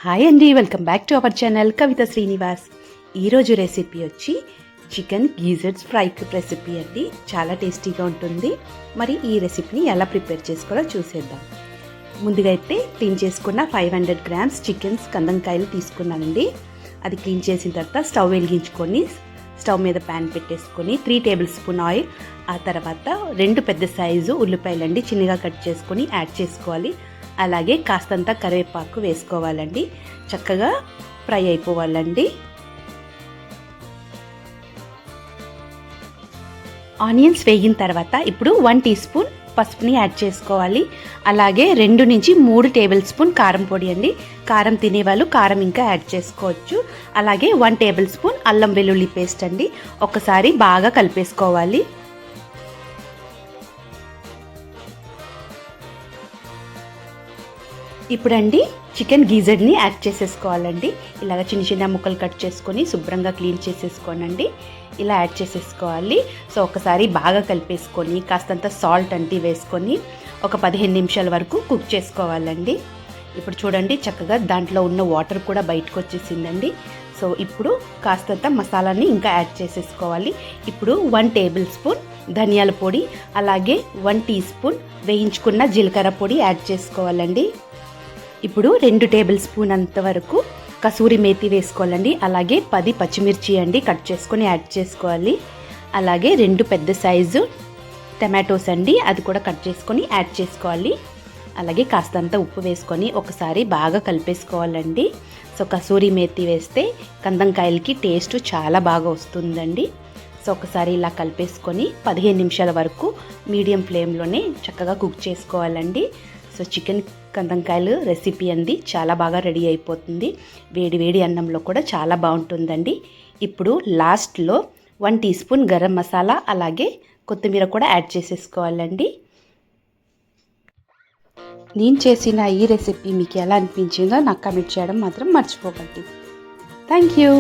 Hi అండి, welcome back to our channel Kavitha Srinivas. ఈరోజు recipe వచ్చి చికెన్ గీజర్స్ ఫ్రై రెసిపీ అండి. చాలా టేస్టీగా ఉంటుంది. మరి ఈ రెసిపీని ఎలా ప్రిపేర్ చేసుకోవాలో చూసేద్దాం. ముందుగా అయితే క్లీన్ చేసుకున్న 500 గ్రామ్స్ చికెన్స్ కందంకాయలు తీసుకున్నానండి. అది క్లీన్ చేసిన తర్వాత స్టవ్ వెలిగించుకొని స్టవ్ మీద ప్యాన్ పెట్టేసుకొని 3 టేబుల్ స్పూన్ ఆయిల్, ఆ తర్వాత 2 పెద్ద సైజు ఉల్లిపాయలండి చిన్నగా కట్ చేసుకొని యాడ్ చేసుకోవాలి. అలాగే కాస్తంత కరివేపాకు వేసుకోవాలండి. చక్కగా ఫ్రై అయిపోవాలండి. ఆనియన్స్ వేగిన తర్వాత ఇప్పుడు 1 టీ స్పూన్ పసుపుని యాడ్ చేసుకోవాలి. అలాగే 2 నుంచి 3 టేబుల్ స్పూన్ కారం పొడి అండి. కారం తినేవాళ్ళు కారం ఇంకా యాడ్ చేసుకోవచ్చు. అలాగే 1 టేబుల్ స్పూన్ అల్లం వెల్లుల్లి పేస్ట్ అండి. ఒకసారి బాగా కలిపేసుకోవాలి. ఇప్పుడండి చికెన్ గీజర్ని యాడ్ చేసేసుకోవాలండి. ఇలాగ చిన్న చిన్న ముక్కలు కట్ చేసుకొని శుభ్రంగా క్లీన్ చేసేసుకోనండి. ఇలా యాడ్ చేసేసుకోవాలి. సో ఒకసారి బాగా కలిపేసుకొని కాస్తంత సాల్ట్ అంటి వేసుకొని ఒక 15 నిమిషాల వరకు కుక్ చేసుకోవాలండి. ఇప్పుడు చూడండి చక్కగా దాంట్లో ఉన్న వాటర్ కూడా బయటకు వచ్చేసిందండి. సో ఇప్పుడు కాస్తంత మసాలాని ఇంకా యాడ్ చేసేసుకోవాలి. ఇప్పుడు 1 టేబుల్ స్పూన్ ధనియాల పొడి, అలాగే 1 టీ స్పూన్ వేయించుకున్న జీలకర్ర పొడి యాడ్ చేసుకోవాలండి. ఇప్పుడు 2 టేబుల్ స్పూన్ అంత వరకు కసూరి మేతి వేసుకోవాలండి. అలాగే 10 పచ్చిమిర్చి అండి కట్ చేసుకొని యాడ్ చేసుకోవాలి. అలాగే 2 పెద్ద సైజు టమాటోస్ అండి, అది కూడా కట్ చేసుకొని యాడ్ చేసుకోవాలి. అలాగే కాస్తంత ఉప్పు వేసుకొని ఒకసారి బాగా కలిపేసుకోవాలండి. సో కసూరి మేతి వేస్తే కందంకాయలకి టేస్ట్ చాలా బాగా వస్తుందండి. సో ఒకసారి ఇలా కలిపేసుకొని 15 నిమిషాల వరకు మీడియం ఫ్లేమ్లోనే చక్కగా కుక్ చేసుకోవాలండి. సో చికెన్ కందంకాయలు రెసిపీ అండి చాలా బాగా రెడీ అయిపోతుంది. వేడి వేడి అన్నంలో కూడా చాలా బాగుంటుందండి. ఇప్పుడు లాస్ట్లో 1 టీ స్పూన్ గరం మసాలా, అలాగే కొత్తిమీర కూడా యాడ్ చేసేసుకోవాలండి. నేను చేసిన ఈ రెసిపీ మీకు ఎలా అనిపించిందో నాకు కామెంట్ చేయడం మాత్రం మర్చిపోకండి. Thank you.